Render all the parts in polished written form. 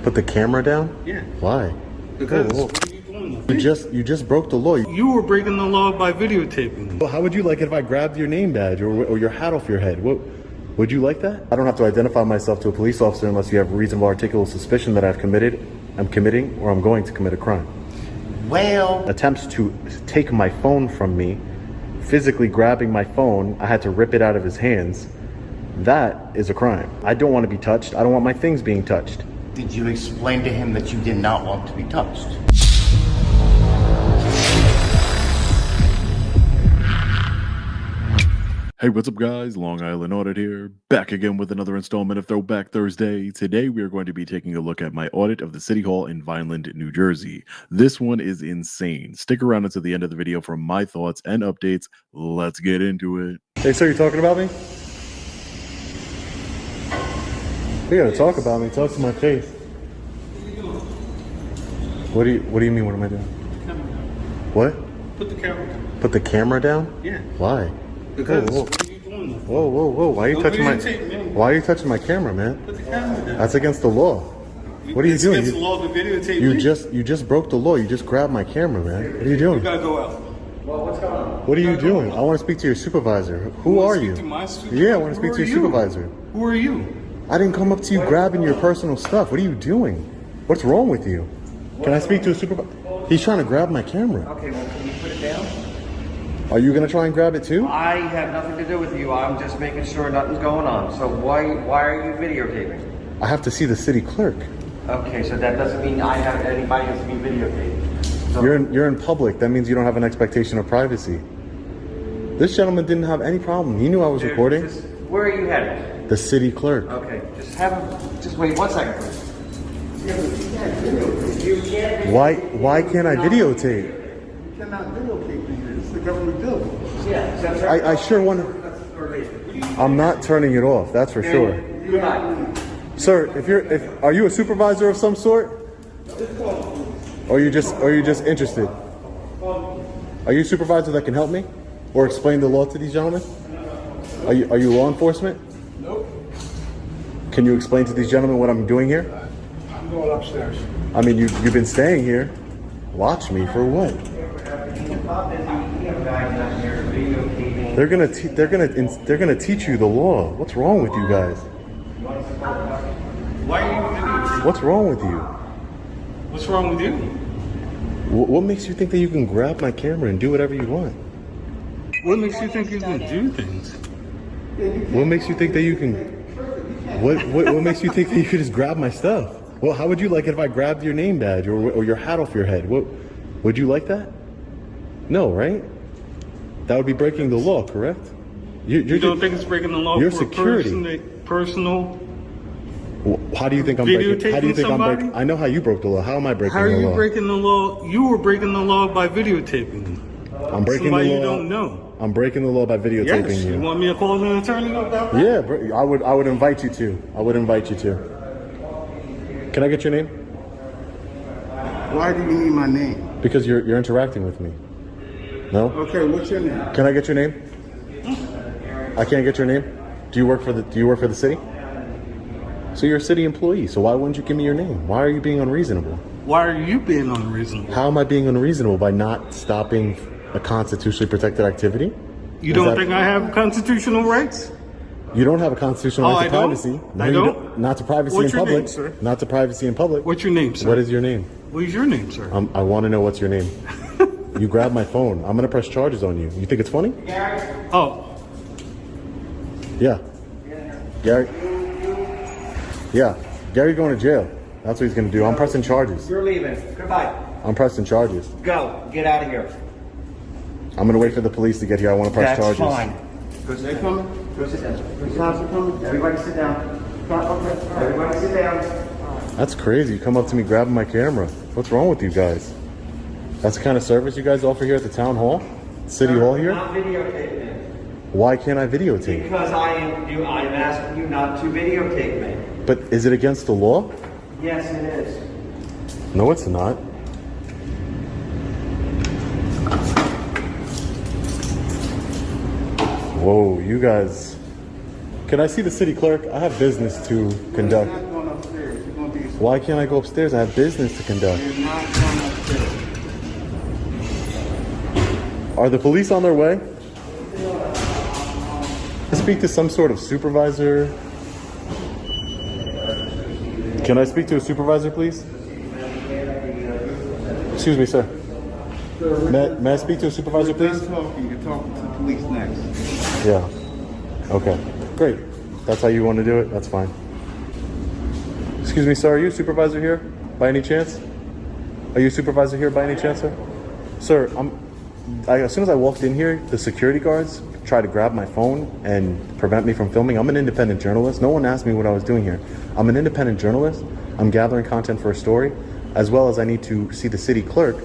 Put the camera down? Yeah. Why? Because whoa. what are you doing? You just broke the law. You were breaking the law by videotaping. Well, how would you like it if I grabbed your name badge or your hat off your head? What would you like that? I don't have to identify myself to a police officer unless you have reasonable articulable suspicion that I'm committing, or I'm going to commit a crime. Well, Attempts to take my phone from me, physically grabbing my phone, I had to rip it out of his hands. That is a crime. I don't want to be touched. I don't want my things being touched. did you explain to him that you did not want to be touched? Hey, what's up guys? Long Island Audit here, back again with another installment of Throwback Thursday. Today we are going to be taking a look at my audit of the City Hall in Vineland, New Jersey. This one is insane. Stick around until the end of the video for my thoughts and updates. Let's get into it. Hey, sir, you talking about me? You gotta talk about me. Talk to my face. What do you mean? What am I doing? What? Put the camera down. Put the camera down? Yeah. Why? Because Whoa. what are you doing? Whoa, whoa, whoa! Why are you Don't touching my? videotape me. Why are you touching my camera, man? Put the camera down. That's against the law. What are you It's doing? against the law to videotape me. You just broke the law. You just grabbed my camera, man. What are you doing? You gotta go out. Well, what's going on? What are you doing? I want to speak to your supervisor. Who You are wanna you? speak to my supervisor? Yeah, I want to speak Who to are your you? supervisor. Who are you? I didn't come up to you grabbing your personal stuff. What are you doing? What's wrong with you? Can I speak to a supervisor? He's trying to grab my camera. Okay, well, can you put it down? Are you gonna try and grab it too? I have nothing to do with you. I'm just making sure nothing's going on. So why are you videotaping? I have to see the city clerk. Okay, so that doesn't mean anybody has to be videotaped. So, You're in public. That means you don't have an expectation of privacy. This gentleman didn't have any problem. He knew I was dude, recording. where are you headed? The city clerk. Okay, just wait 1 second, please. You can't Why can't I videotape? You cannot videotape me. This is the government building. Yeah, that's right. I sure want to. I'm not turning it off. That's for sure. You're not. Sir, are you a supervisor of some sort? Or are you just interested? Are you a supervisor that can help me? Or explain the law to these gentlemen? Are you law enforcement? Nope. Can you explain to these gentlemen what I'm doing here? I'm going upstairs. I mean, you've been staying here. Watch me for what? They're gonna teach you the law. What's wrong with you guys? Why are you videotaping? What's wrong with you? What's wrong with you? What makes you think that you can grab my camera and do whatever you want? What makes you think you can do things? What makes you think that you can? What makes you think that you could just grab my stuff? Well, how would you like it if I grabbed your name badge or your hat off your head? Would you like that? No, right? That would be breaking the law, correct? You don't think it's breaking the law Your for security. personal? How do you think I'm breaking? How do you think Videotaping I'm breaking? I know how you broke the law. How am I breaking How are the you law? breaking the law? You were breaking the law by videotaping. I'm breaking Somebody the law. you don't know. I'm breaking the law by videotaping Yes. You you. want me to call an attorney about that? Yeah, I would invite you to. I would invite you to. Can I get your name? Why do you need my name? Because you're interacting with me. No? Okay, what's your name? Can I get your name? I can't get your name. Do you work for the city? So you're a city employee. So why wouldn't you give me your name? Why are you being unreasonable? Why are you being unreasonable? How am I being unreasonable by not stopping a constitutionally protected activity? You don't think I have constitutional rights? You don't have a constitutional right to I don't? privacy. No, I you don't? Not to privacy What's in your public. name, sir? Not to privacy in public. What's your name, sir? What is your name? What is your name, sir? I want to know what's your name. You grabbed my phone. I'm gonna press charges on you. You think it's funny? Oh, Yeah. Gary. Yeah. Gary's going to jail. That's what he's gonna do. I'm pressing charges. You're leaving. Goodbye. I'm pressing charges. Go. Get out of here. I'm gonna wait for the police to get here. I want to press That's charges. fine. Go sit down. coming? Go sit down. The cops are coming? Everybody sit down. Everybody sit down. That's crazy. You come up to me grabbing my camera. What's wrong with you guys? That's the kind of service you guys offer here at the town hall? City hall here? Not videotaping. Why can't I videotape? Because I'm asking you not to videotape me. But is it against the law? Yes, it is. No, it's not. Whoa, you guys. Can I see the city clerk? I have business to You're conduct. not going upstairs. You're going to be Why can't I go upstairs? I have business to conduct. You're not going upstairs. Are the police on their way? Can I speak to some sort of supervisor? Can I speak to a supervisor, please? Excuse me, sir. May I speak to a supervisor, You're please? done talking. You're talking to the police next. Yeah. Okay. Great. That's how you want to do it? That's fine. Excuse me, sir. Are you a supervisor here by any chance? Are you a supervisor here by any chance, sir? Sir, as soon as I walked in here, the security guards tried to grab my phone and prevent me from filming. I'm an independent journalist. No one asked me what I was doing here. I'm an independent journalist. I'm gathering content for a story, as well as I need to see the city clerk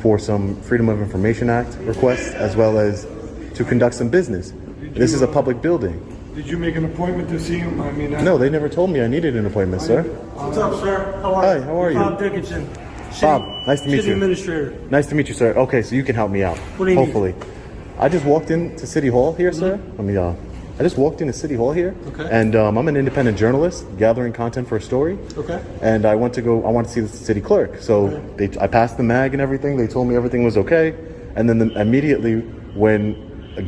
for some Freedom of Information Act requests, as well as to conduct some business. This is a public building. Did you make an appointment to see him? I mean, No, they never told me I needed an appointment, sir. What's up, sir? How are Hi, you? how are you? Bob Dickinson. Bob, nice to meet City you. Administrator. Nice to meet you, sir. Okay, so you can help me out. What do you need? Hopefully. I just walked into City Hall here, sir. I just walked into City Hall here. Okay. And I'm an independent journalist gathering content for a story. Okay. And I want to see the city clerk. So I passed the mag and everything. They told me everything was okay. And then immediately when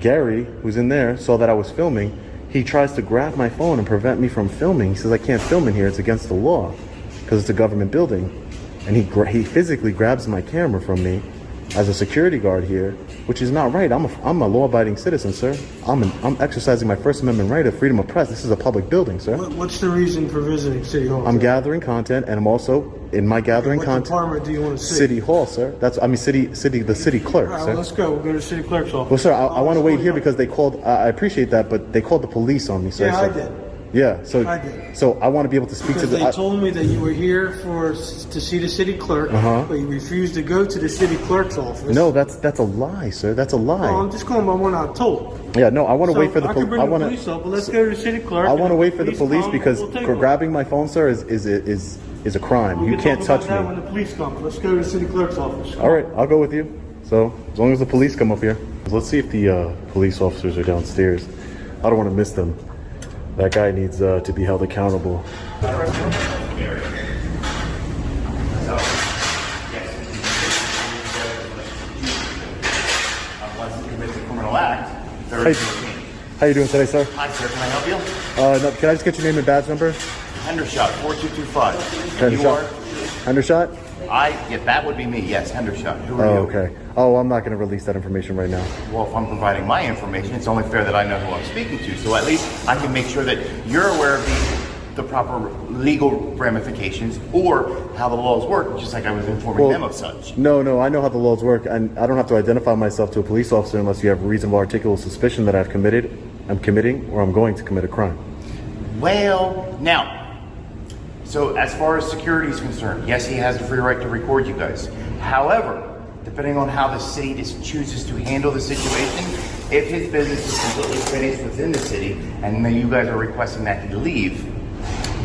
Gary, who's in there, saw that I was filming, he tries to grab my phone and prevent me from filming. He says, I can't film in here. It's against the law because it's a government building. And he physically grabs my camera from me as a security guard here, which is not right. I'm a law-abiding citizen, sir. I'm exercising my First Amendment right of freedom of press. This is a public building, sir. What's the reason for visiting City Hall? I'm gathering content, and I'm also in my gathering What content. department do you want to see? City Hall, sir. The city clerk, All right, sir. well, let's go. We'll go to the city clerk's office. Well, sir, I want to wait here because they called. I appreciate that, but they called the police on me, sir. Yeah, so- I did. Yeah, so I did. So I want to be able to speak Because to the. they told me that you were here to see the city clerk, but you refused to go to the city clerk's office. No, that's a lie, sir. That's a lie. Well, I'm just going by what I'm told. Yeah, no, I want to So wait for the I can bring I the want police to. up, but let's go to the city clerk. I want to and wait for the police come, because we'll take for over. grabbing my phone, sir, is a crime. We You can can't talk touch about that me. when the police come. Let's go to the city clerk's office. All right, I'll go with you. So as long as the police come up here, let's see if the police officers are downstairs. I don't want to miss them. That guy needs to be held accountable. Unless he commits a criminal act, there Hey. is no change. How you doing today, sir? Hi, sir. Can I help you? No, can I just get your name and badge number? Hendershot, 4225. And you Hendershot. Hendershot? yeah, that would be me. Yes, Hendershot. Who are Oh, you? okay. Oh, I'm not going to release that information right now. Well, if I'm providing my information, it's only fair that I know who I'm speaking to. So at least I can make sure that you're aware of the proper legal ramifications or how the laws work, just like I was informing them of such. No, I know how the laws work, and I don't have to identify myself to a police officer unless you have reasonable articulable suspicion that I'm committing, or I'm going to commit a crime. Well, now, so as far as security is concerned, yes, he has a free right to record you guys. However, depending on how the city just chooses to handle the situation, if his business is completely finished within the city and then you guys are requesting that he leave,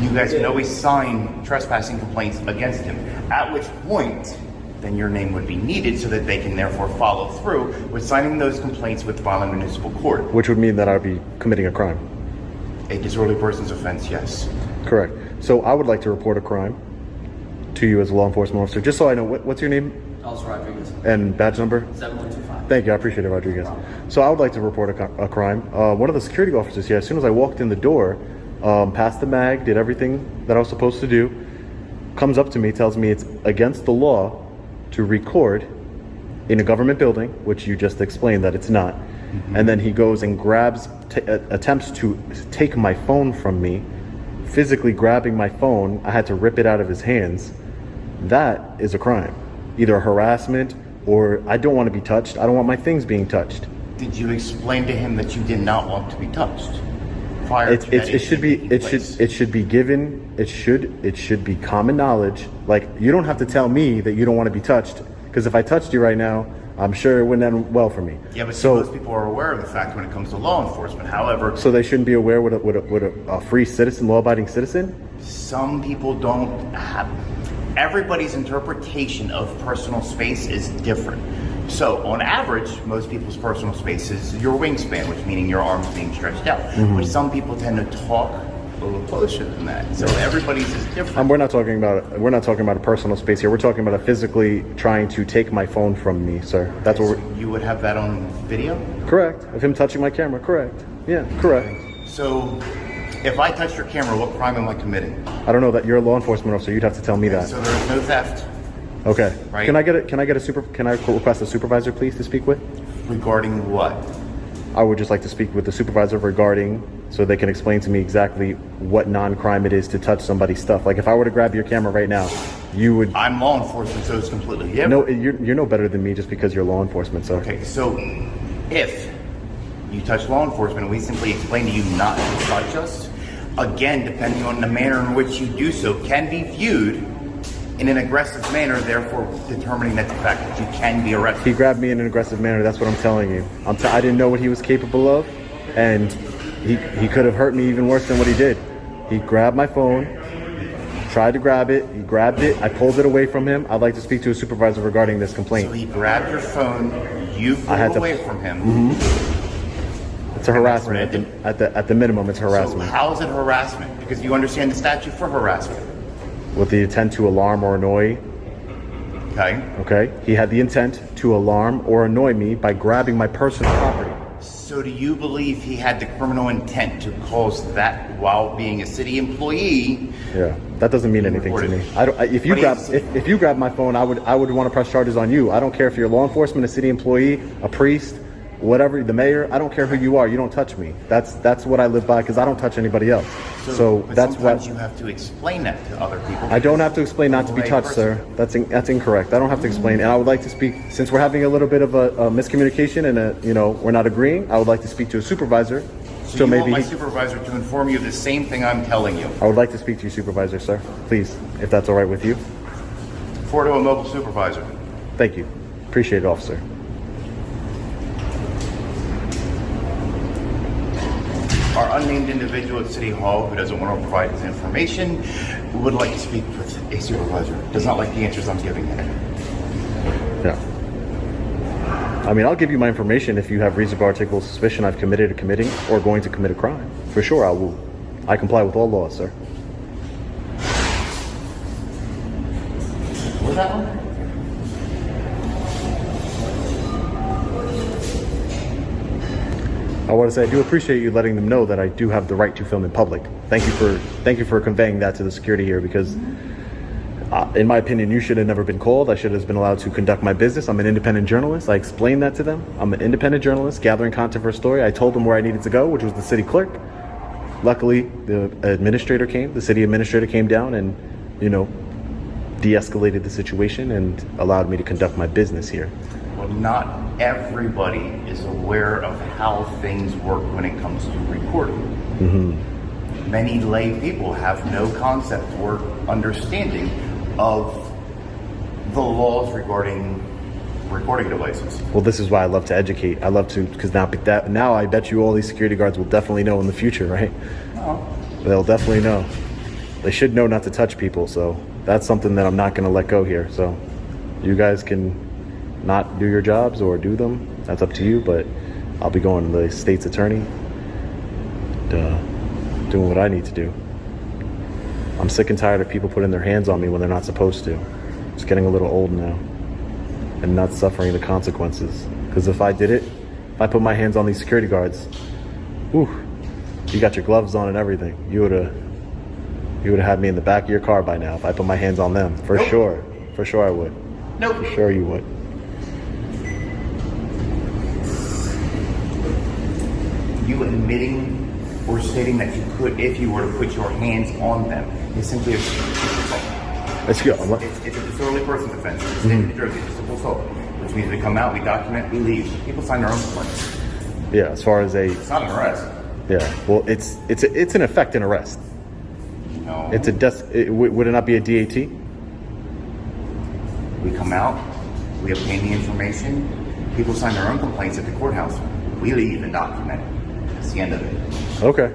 you guys can always sign trespassing complaints against him. At which point, then your name would be needed so that they can therefore follow through with signing those complaints with filing municipal court. Which would mean that I'd be committing a crime. A disorderly person's offense, yes. Correct. So I would like to report a crime to you as a law enforcement officer, just so I know what's your name Alice Rodriguez, and badge number. 7125. Thank you, I appreciate it, Rodriguez. So I would like to report a crime. One of the security officers here, as soon as I walked in the door, passed the mag, did everything that I was supposed to do, comes up to me, tells me it's against the law to record in a government building, which you just explained that it's not. And then he goes and attempts to take my phone from me, physically grabbing my phone. I had to rip it out of his hands. That is a crime. Either harassment or I don't want to be touched. I don't want my things being touched. Did you explain to him that you did not want to be touched? Prior to that It should be common knowledge. Like, you don't have to tell me that you don't want to be touched, because if I touched you right now, I'm sure it wouldn't end well for me. Yeah, but so most people are aware of the fact when it comes to law enforcement. However, so they shouldn't be aware what a free citizen, law-abiding citizen. some people don't have. Everybody's interpretation of personal space is different. So, on average, most people's personal space is your wingspan, which meaning your arms being stretched out. But some people tend to talk a little closer than that. So everybody's is different. We're not talking about a personal space here. We're talking about a physically trying to take my phone from me, sir. That's what we're... You would have that on video? Correct. Of him touching my camera. Correct. Yeah, correct. So if I touch your camera, what crime am I committing? I don't know that. You're a law enforcement officer. You'd have to tell me that. So there's no theft. Okay. Right. Can I request a supervisor, please, to speak with? Regarding what? I would just like to speak with the supervisor regarding, so they can explain to me exactly what non-crime it is to touch somebody's stuff. Like if I were to grab your camera right now, you would... I'm law enforcement, so it's completely different. No, you're no better than me just because you're law enforcement, sir. Okay, so if you touch law enforcement and we simply explain to you not to touch us, again, depending on the manner in which you do so, can be viewed in an aggressive manner, therefore determining that the fact that you can be arrested. He grabbed me in an aggressive manner. That's what I'm telling you. I didn't know what he was capable of, and he could have hurt me even worse than what he did. He grabbed my phone, tried to grab it. He grabbed it. I pulled it away from him. I'd like to speak to a supervisor regarding this complaint. So he grabbed your phone. You pulled away from him. Mm-hmm. It's a harassment. At the minimum, it's harassment. So how is it harassment? Because you understand the statute for harassment. With the intent to alarm or annoy. Okay. He had the intent to alarm or annoy me by grabbing my personal property. So do you believe he had the criminal intent to cause that while being a city employee? Yeah, that doesn't mean anything to me. If you grab my phone, I would want to press charges on you. I don't care if you're law enforcement, a city employee, a priest, whatever, the mayor. I don't care who you are. You don't touch me. That's what I live by, because I don't touch anybody else. So that's what you have to explain that to other people. I don't have to explain not to be touched, sir. That's incorrect. I don't have to explain. And I would like to speak, since we're having a little bit of a miscommunication and we're not agreeing. I would like to speak to a supervisor. So maybe want my supervisor to inform you of the same thing I'm telling you. I would like to speak to your supervisor, sir. Please, if that's all right with you. Forward to a mobile supervisor. Thank you. Appreciate it, officer. Our unnamed individual at City Hall who doesn't want to provide his information would like to speak with a supervisor. Does not like the answers I'm giving him. Yeah. I mean, I'll give you my information if you have reasonable articulable suspicion I've committing or going to commit a crime. For sure, I will. I comply with all laws, sir. What's that one? I want to say I do appreciate you letting them know that I do have the right to film in public. Thank you for conveying that to the security here, because in my opinion, you should have never been called. I should have been allowed to conduct my business. I'm an independent journalist. I explained that to them. I'm an independent journalist gathering content for a story. I told them where I needed to go, which was the city clerk. Luckily, the city administrator came down and, de-escalated the situation and allowed me to conduct my business here. Well, not everybody is aware of how things work when it comes to recording. Mm-hmm. Many lay people have no concept or understanding of the laws regarding recording devices. Well, this is why I love to educate. I love to, because now I bet you all these security guards will definitely know in the future, right? Oh. They'll definitely know. They should know not to touch people, so that's something that I'm not going to let go here. So you guys can not do your jobs or do them. That's up to you, but I'll be going to the state's attorney and doing what I need to do. I'm sick and tired of people putting their hands on me when they're not supposed to. It's getting a little old now and not suffering the consequences. Because if I did it, if I put my hands on these security guards, whew, you got your gloves on and everything. You would have had me in the back of your car by now if I put my hands on them. For sure. For sure I would. Nope. For sure you would. You admitting or stating that you could, if you were to put your hands on them, is simply a Let's go. It's a disorderly person offense. It's in New Jersey. It's a simple assault, which means we come out, we document, we leave. People sign their own complaints. Yeah, as far as it's not an arrest. Yeah, well, it's in effect an arrest. No. It's would it not be a DAT? We come out, we obtain the information, people sign their own complaints at the courthouse. We leave and document it. That's the end of it. Okay.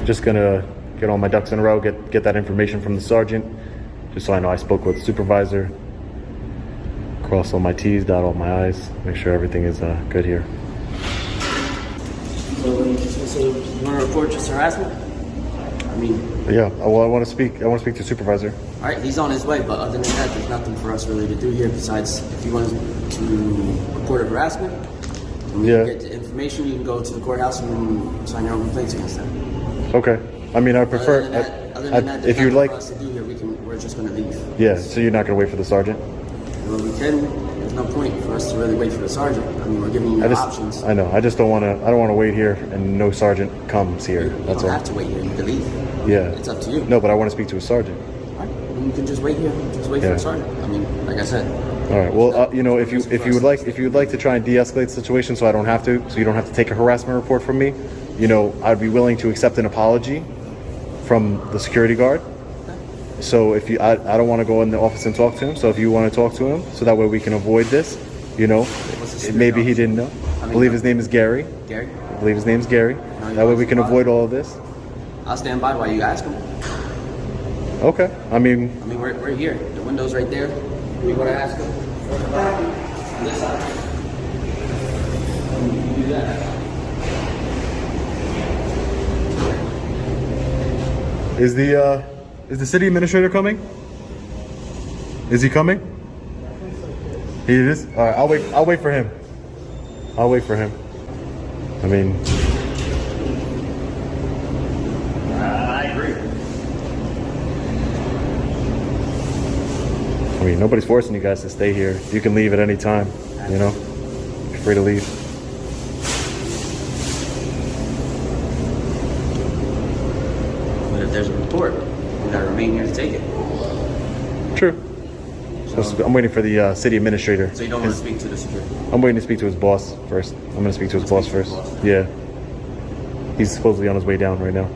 Just gonna get all my ducks in a row, get that information from the sergeant, just so I know I spoke with the supervisor. Cross all my T's, dot all my I's, make sure everything is good here. So you just want to report just harassment? I mean, Yeah. Well, I want to speak to the supervisor. all right, he's on his way, but other than that, there's nothing for us really to do here besides if you want to report a harassment, and you Yeah. get the information, you can go to the courthouse and sign your own complaints against them. Okay. I mean, I prefer. Other than that, there's if you'd nothing like. for us to do here, we're just going to leave. Yeah. So you're not gonna wait for the sergeant? Well, we can. There's no point for us to really wait for the sergeant. I mean, we're giving you options. I know. I just don't want to. I don't want to wait here and no sergeant comes here. You That's don't all. have to wait here. You can leave. Yeah. It's up to you. No, but I want to speak to a sergeant. All right. And you can just wait here. Just wait for Yeah. the sergeant. I mean, like I said. All right. Well, you know, if you would like to try and de-escalate the situation, so I don't have to, so you don't have to take a harassment report from me, you know, I'd be willing to accept an apology from the security guard. So if I don't want to go in the office and talk to him. So if you want to talk to him, so that way we can avoid this, you know, maybe he didn't know. I believe his name is Gary. Gary? I believe his name's Gary. That way we can avoid all of this. I'll stand by while you ask him. Okay. I mean, we're here. The window's right there. You want to ask him? On this side. You do that. is the city administrator coming? Is he coming? He is? All right, I'll wait for him. I'll wait for him. I mean, I agree. nobody's forcing you guys to stay here. You can leave at any time, you know? You're free to leave. But if there's a report, we gotta remain here to take it. True. So I'm waiting for the city administrator. So you don't want to speak to the security? I'm waiting to speak to his boss first. I'm going to speak to his boss first. Yeah. He's supposedly on his way down right now.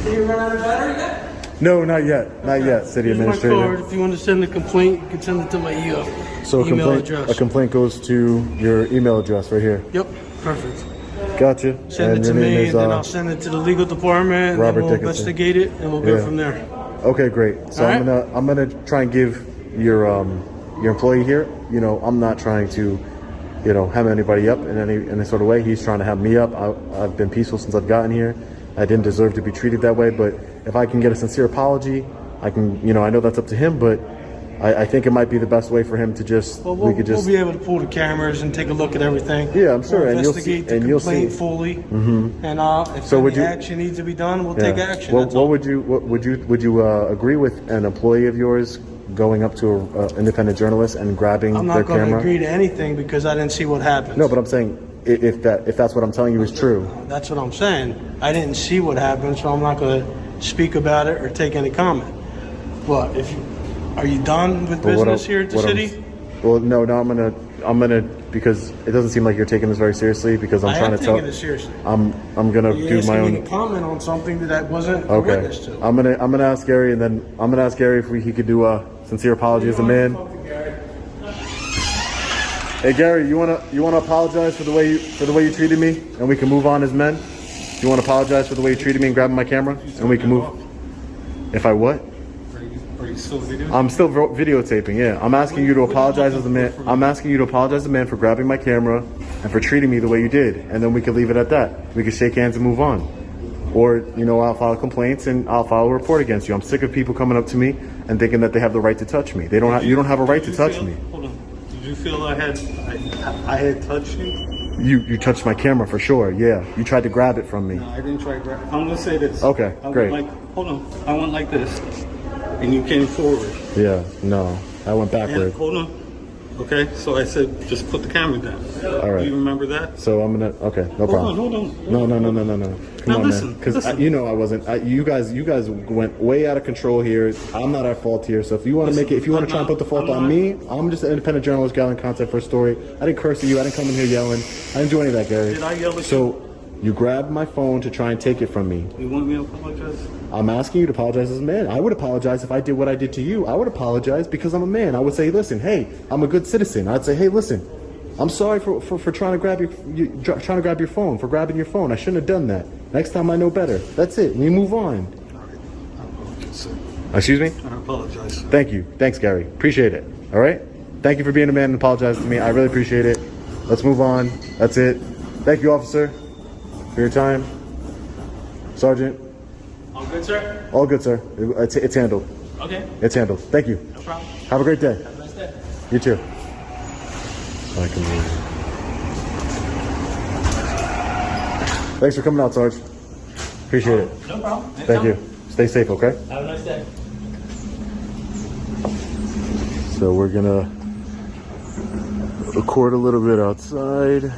Did you run out of battery yet? No, not yet. Not yet, city Here's my administrator. card. If you want to send a complaint, you can send it to my So email address. a complaint goes to your email address right here. Yep, perfect. Gotcha. Send it to me, and then I'll send it to the legal department, and Robert then we'll Dickinson. investigate it, and we'll go Yeah. from there. Okay, great. So All I'm gonna try and give your employee here. You know, I'm not trying to, you know, hem anybody up in any sort of way. He's trying to have me up. I've been peaceful since I've gotten here. I didn't deserve to be treated that way. But if I can get a sincere apology, I can. You know, I know that's up to him, but I think it might be the best way for him to just. Well, we could just. we'll be able to pull the cameras and take a look at everything. Yeah, I'm sure, We'll and you'll see- investigate the and you'll complaint see. fully. And if So would any you- action needs to be done, we'll Yeah. take action. Well, That's all. would you agree with an employee of yours going up to an independent journalist and grabbing I'm their not going to camera? agree to anything because I didn't see what happened. No, but I'm saying if that's what I'm telling you is true. That's what I'm saying. I didn't see what happened, so I'm not going to speak about it or take any comment. But are you done with But what business I'm- here at the what I'm- city? Well, no, I'm gonna because it doesn't seem like you're taking this very seriously. Because I'm I trying am to tell. taking it seriously. I'm gonna You're do asking my me own. to comment on something that I wasn't a Okay, witness to. I'm gonna ask Gary, and then I'm gonna ask Gary if he could do a sincere apology as a man. Hey Gary, you wanna apologize for the way you treated me, and we can move on as men. You wanna apologize for the way you treated me and grabbing my camera, and we can move. If I what? Are you still videoing? I'm still videotaping. Yeah, I'm asking you to apologize as a man. I'm asking you to apologize as a man for grabbing my camera and for treating me the way you did, and then we can leave it at that. We can shake hands and move on. Or, you know, I'll file complaints and I'll file a report against you. I'm sick of people coming up to me and thinking that they have the right to touch me. They don't. You don't have a right to touch me. Hold on. Did you feel I had touched you? You touched my camera for sure. Yeah, you tried to grab it from me. No, I didn't try to grab. I'm gonna say this. Okay, I great. Went hold on. I went like this, and you came forward. Yeah, no, I went And backward. hold on. Okay, so I said, just put the camera down. All right. Do you remember that? So I'm gonna. Okay, no problem. Hold on. No. Come Now on, listen, man. Because listen. you know I wasn't. You guys went way out of control here. I'm not at fault here. So if you want to make it, if you want to try and put the fault on me, I'm just an independent journalist gathering content for a story. I didn't curse at you. I didn't come in here yelling. I didn't do any of that, Gary. Did I yell at you? So you grabbed my phone to try and take it from me. You want me to apologize? I'm asking you to apologize as a man. I would apologize if I did what I did to you. I would apologize because I'm a man. I would say, listen, hey, I'm a good citizen. I'd say, hey, listen, I'm sorry for trying to grab your phone, for grabbing your phone. I shouldn't have done that. Next time I know better. That's it. We move on. Excuse me? I apologize. Thank you. Thanks, Gary. Appreciate it. All right? Thank you for being a man and apologize to me. I really appreciate it. Let's move on. That's it. Thank you, officer, for your time. Sergeant. All good, sir? All good, sir. It's handled. Okay, It's handled. Thank you. no problem. Have a great day. Have a nice day. You too. I can leave. Thanks for coming out, Sarge. Appreciate it. No problem. Thank you. Stay safe, okay? Have a nice day. So we're gonna record a little bit outside.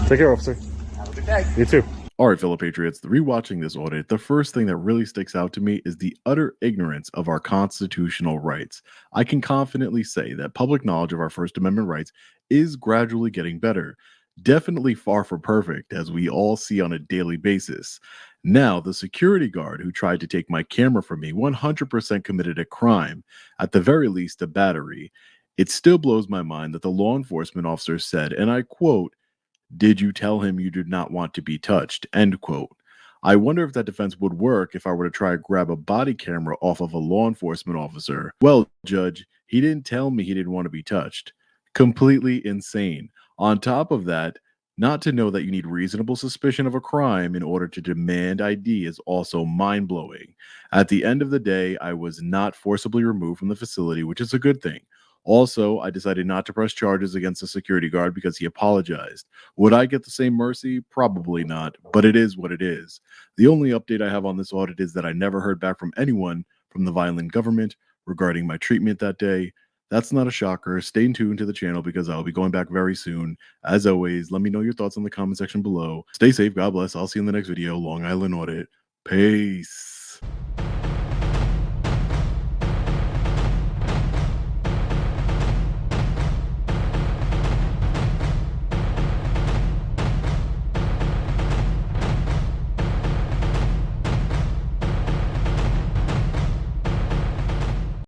Take care, officer. Have a good day. You too. All right, fellow patriots, rewatching this audit, the first thing that really sticks out to me is the utter ignorance of our constitutional rights. I can confidently say that public knowledge of our First Amendment rights is gradually getting better. Definitely far from perfect, as we all see on a daily basis. Now, the security guard who tried to take my camera from me 100% committed a crime, at the very least a battery. It still blows my mind that the law enforcement officer said, and I quote, "Did you tell him you did not want to be touched?" End quote. I wonder if that defense would work if I were to try to grab a body camera off of a law enforcement officer. Well, Judge, he didn't tell me he didn't want to be touched. Completely insane. On top of that, not to know that you need reasonable suspicion of a crime in order to demand ID is also mind-blowing. At the end of the day, I was not forcibly removed from the facility, which is a good thing. Also, I decided not to press charges against the security guard because he apologized. Would I get the same mercy? Probably not, but it is what it is. The only update I have on this audit is that I never heard back from anyone from the violent government regarding my treatment that day. That's not a shocker. Stay tuned to the channel because I'll be going back very soon. As always, let me know your thoughts in the comment section below. Stay safe. God bless. I'll see you in the next video. Long Island Audit. Peace.